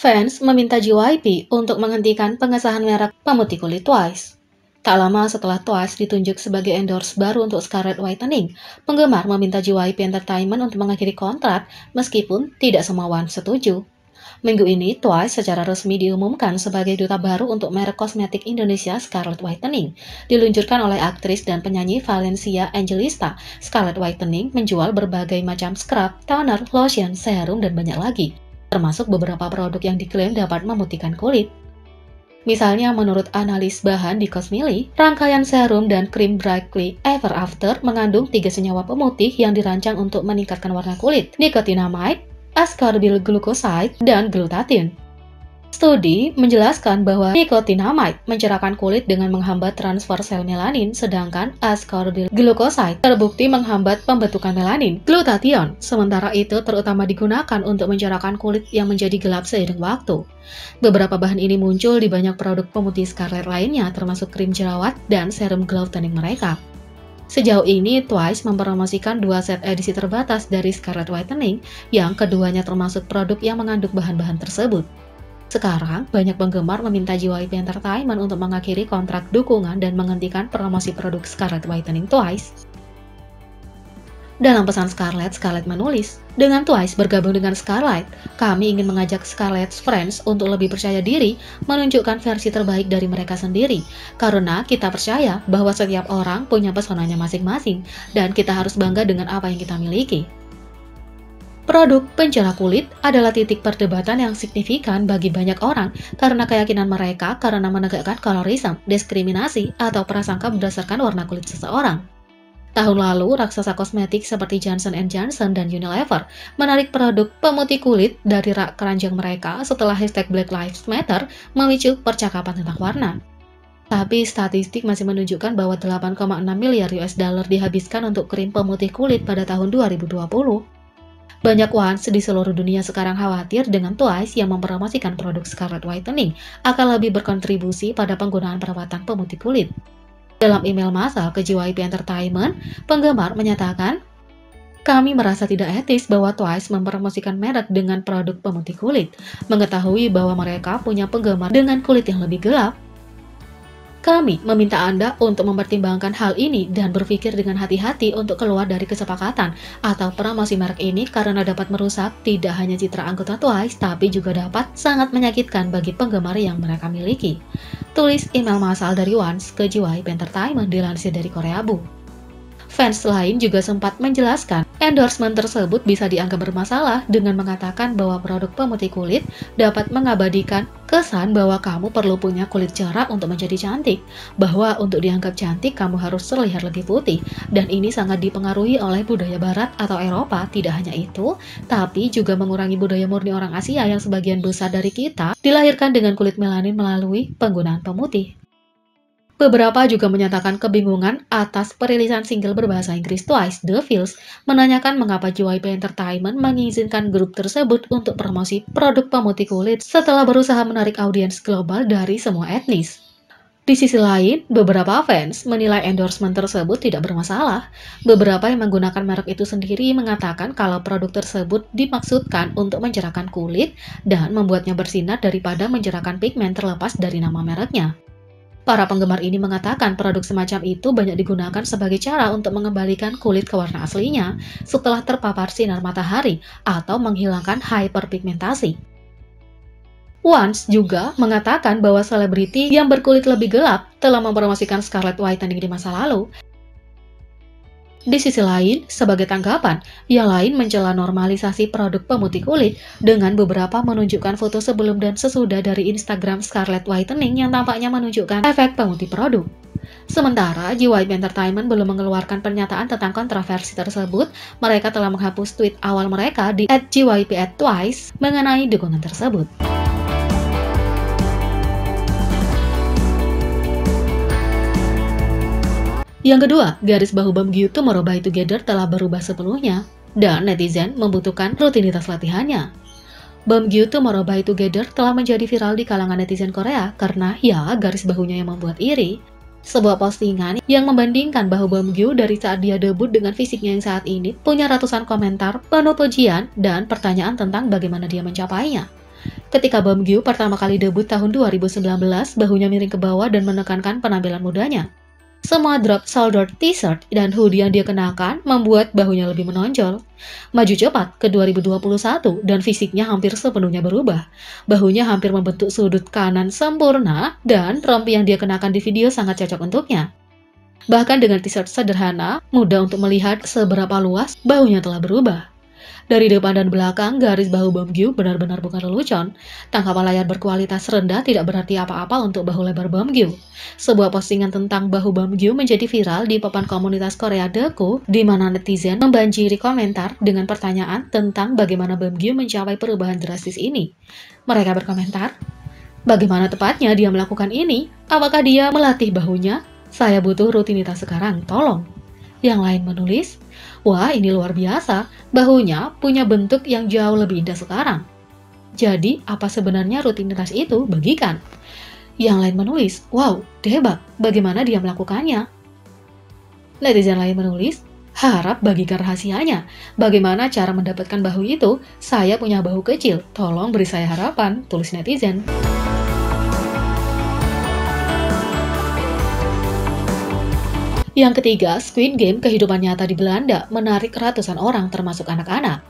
Fans meminta JYP untuk menghentikan pengesahan merek pemutih kulit Twice. Tak lama setelah Twice ditunjuk sebagai endorse baru untuk Scarlet Whitening, penggemar meminta JYP Entertainment untuk mengakhiri kontrak meskipun tidak semua fans setuju. Minggu ini, Twice secara resmi diumumkan sebagai duta baru untuk merek kosmetik Indonesia Scarlet Whitening. Diluncurkan oleh aktris dan penyanyi Valencia Angelista, Scarlet Whitening menjual berbagai macam scrub, toner, lotion, serum, dan banyak lagi, termasuk beberapa produk yang diklaim dapat memutihkan kulit. Misalnya menurut analis bahan di Cosmily, rangkaian serum dan krim Brightly Ever After mengandung 3 senyawa pemutih yang dirancang untuk meningkatkan warna kulit, nicotinamide, ascorbyl glucoside, dan glutathione. Studi menjelaskan bahwa nicotinamide mencerahkan kulit dengan menghambat transfer sel melanin, sedangkan ascorbyl glucoside terbukti menghambat pembentukan melanin. Glutathione, sementara itu terutama digunakan untuk mencerahkan kulit yang menjadi gelap seiring waktu. Beberapa bahan ini muncul di banyak produk pemutih Scarlet lainnya, termasuk krim jerawat dan serum glow tanning mereka. Sejauh ini, Twice mempromosikan 2 set edisi terbatas dari Scarlet Whitening, yang keduanya termasuk produk yang mengandung bahan-bahan tersebut. Sekarang, banyak penggemar meminta JYP Entertainment untuk mengakhiri kontrak dukungan dan menghentikan promosi produk Scarlet Whitening Twice. Dalam pesan Scarlet menulis, "Dengan Twice bergabung dengan Scarlet, kami ingin mengajak Scarlet's Friends untuk lebih percaya diri menunjukkan versi terbaik dari mereka sendiri, karena kita percaya bahwa setiap orang punya pesonanya masing-masing, dan kita harus bangga dengan apa yang kita miliki." Produk pencerah kulit adalah titik perdebatan yang signifikan bagi banyak orang karena keyakinan mereka karena menegakkan colorism, diskriminasi, atau prasangka berdasarkan warna kulit seseorang. Tahun lalu, raksasa kosmetik seperti Johnson & Johnson dan Unilever menarik produk pemutih kulit dari rak keranjang mereka setelah hashtag Black Lives Matter memicu percakapan tentang warna. Tapi statistik masih menunjukkan bahwa 8,6 miliar US dollar dihabiskan untuk krim pemutih kulit pada tahun 2020. Banyak fans di seluruh dunia sekarang khawatir dengan Twice yang mempromosikan produk Scarlet Whitening akan lebih berkontribusi pada penggunaan perawatan pemutih kulit. Dalam email massal ke JYP Entertainment, penggemar menyatakan, "Kami merasa tidak etis bahwa Twice mempromosikan merek dengan produk pemutih kulit, mengetahui bahwa mereka punya penggemar dengan kulit yang lebih gelap. Kami meminta Anda untuk mempertimbangkan hal ini dan berpikir dengan hati-hati untuk keluar dari kesepakatan atau promosi merek ini karena dapat merusak tidak hanya citra anggota Twice, tapi juga dapat sangat menyakitkan bagi penggemar yang mereka miliki." Tulis email massal dari Once ke JYP Entertainment dilansir dari Koreabu. Fans lain juga sempat menjelaskan endorsement tersebut bisa dianggap bermasalah dengan mengatakan bahwa produk pemutih kulit dapat mengabadikan kesan bahwa kamu perlu punya kulit cerah untuk menjadi cantik, bahwa untuk dianggap cantik kamu harus terlihat lebih putih, dan ini sangat dipengaruhi oleh budaya barat atau Eropa. Tidak hanya itu, tapi juga mengurangi budaya murni orang Asia yang sebagian besar dari kita dilahirkan dengan kulit melanin melalui penggunaan pemutih. Beberapa juga menyatakan kebingungan atas perilisan single berbahasa Inggris Twice, The Feels, menanyakan mengapa JYP Entertainment mengizinkan grup tersebut untuk promosi produk pemutih kulit setelah berusaha menarik audiens global dari semua etnis. Di sisi lain, beberapa fans menilai endorsement tersebut tidak bermasalah. Beberapa yang menggunakan merek itu sendiri mengatakan kalau produk tersebut dimaksudkan untuk mencerahkan kulit dan membuatnya bersinar daripada mencerahkan pigmen terlepas dari nama mereknya. Para penggemar ini mengatakan produk semacam itu banyak digunakan sebagai cara untuk mengembalikan kulit ke warna aslinya setelah terpapar sinar matahari atau menghilangkan hyperpigmentasi. Once juga mengatakan bahwa selebriti yang berkulit lebih gelap telah mempromosikan Scarlet Whitening di masa lalu. Di sisi lain, sebagai tanggapan, yang lain mencela normalisasi produk pemutih kulit dengan beberapa menunjukkan foto sebelum dan sesudah dari Instagram Scarlet Whitening yang tampaknya menunjukkan efek pemutih produk. Sementara, JYP Entertainment belum mengeluarkan pernyataan tentang kontroversi tersebut. Mereka telah menghapus tweet awal mereka di @JYP@Twice mengenai dukungan tersebut. Yang kedua, garis bahu Beomgyu Tomorrow by Together telah berubah sepenuhnya, dan netizen membutuhkan rutinitas latihannya. Beomgyu Tomorrow by Together telah menjadi viral di kalangan netizen Korea karena ya garis bahunya yang membuat iri. Sebuah postingan yang membandingkan bahu Beomgyu dari saat dia debut dengan fisiknya yang saat ini punya ratusan komentar penuh pujian dan pertanyaan tentang bagaimana dia mencapainya. Ketika Beomgyu pertama kali debut tahun 2019, bahunya miring ke bawah dan menekankan penampilan mudanya. Semua drop shoulder t-shirt dan hoodie yang dia kenakan membuat bahunya lebih menonjol. Maju cepat ke 2021 dan fisiknya hampir sepenuhnya berubah. Bahunya hampir membentuk sudut kanan sempurna dan rompi yang dia kenakan di video sangat cocok untuknya. Bahkan dengan t-shirt sederhana, mudah untuk melihat seberapa luas bahunya telah berubah. Dari depan dan belakang, garis bahu Beomgyu benar-benar bukan lelucon. Tangkapan layar berkualitas rendah tidak berarti apa-apa untuk bahu lebar Beomgyu. Sebuah postingan tentang bahu Beomgyu menjadi viral di papan komunitas Korea Deku, di mana netizen membanjiri komentar dengan pertanyaan tentang bagaimana Beomgyu mencapai perubahan drastis ini. Mereka berkomentar, bagaimana tepatnya dia melakukan ini? Apakah dia melatih bahunya? Saya butuh rutinitas sekarang, tolong. Yang lain menulis, wah ini luar biasa, bahunya punya bentuk yang jauh lebih indah sekarang. Jadi, apa sebenarnya rutinitas itu? Bagikan. Yang lain menulis, wow, hebat, bagaimana dia melakukannya? Netizen lain menulis, harap bagikan rahasianya. Bagaimana cara mendapatkan bahu itu? Saya punya bahu kecil, tolong beri saya harapan, tulis netizen. Yang ketiga, Squid Game kehidupan nyata di Belanda menarik ratusan orang termasuk anak-anak.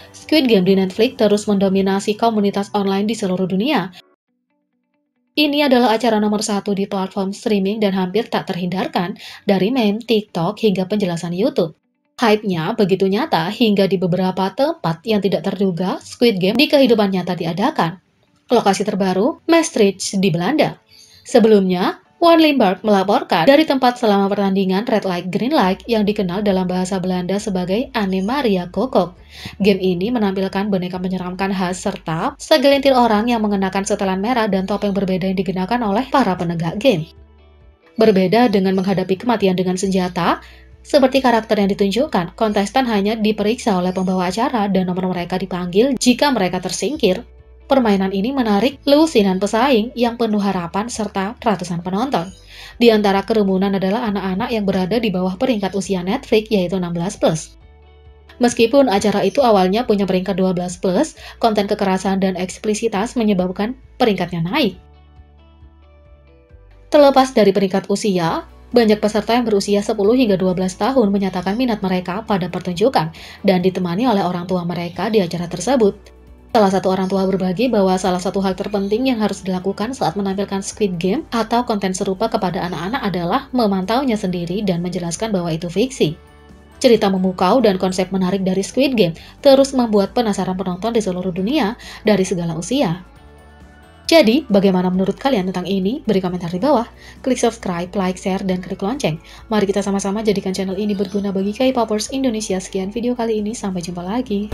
Squid Game di Netflix terus mendominasi komunitas online di seluruh dunia. Ini adalah acara nomor 1 di platform streaming dan hampir tak terhindarkan dari meme, TikTok, hingga penjelasan YouTube. Hype-nya begitu nyata hingga di beberapa tempat yang tidak terduga Squid Game di kehidupan nyata diadakan. Lokasi terbaru, Maastricht di Belanda. Sebelumnya, Wan Limburg melaporkan dari tempat selama pertandingan Red Light Green Light yang dikenal dalam bahasa Belanda sebagai Anne Maria Kokok. Game ini menampilkan boneka menyeramkan khas serta segelintir orang yang mengenakan setelan merah dan topeng berbeda yang digunakan oleh para penegak game. Berbeda dengan menghadapi kematian dengan senjata, seperti karakter yang ditunjukkan, kontestan hanya diperiksa oleh pembawa acara dan nomor mereka dipanggil jika mereka tersingkir. Permainan ini menarik lusinan pesaing yang penuh harapan serta ratusan penonton. Di antara kerumunan adalah anak-anak yang berada di bawah peringkat usia Netflix yaitu 16+. Meskipun acara itu awalnya punya peringkat 12+, konten kekerasan dan eksplisitas menyebabkan peringkatnya naik. Terlepas dari peringkat usia, banyak peserta yang berusia 10 hingga 12 tahun menyatakan minat mereka pada pertunjukan dan ditemani oleh orang tua mereka di acara tersebut. Salah satu orang tua berbagi bahwa salah satu hal terpenting yang harus dilakukan saat menampilkan Squid Game atau konten serupa kepada anak-anak adalah memantaunya sendiri dan menjelaskan bahwa itu fiksi. Cerita memukau dan konsep menarik dari Squid Game terus membuat penasaran penonton di seluruh dunia dari segala usia. Jadi, bagaimana menurut kalian tentang ini? Beri komentar di bawah. Klik subscribe, like, share, dan klik lonceng. Mari kita sama-sama jadikan channel ini berguna bagi K-popers Indonesia. Sekian video kali ini, sampai jumpa lagi.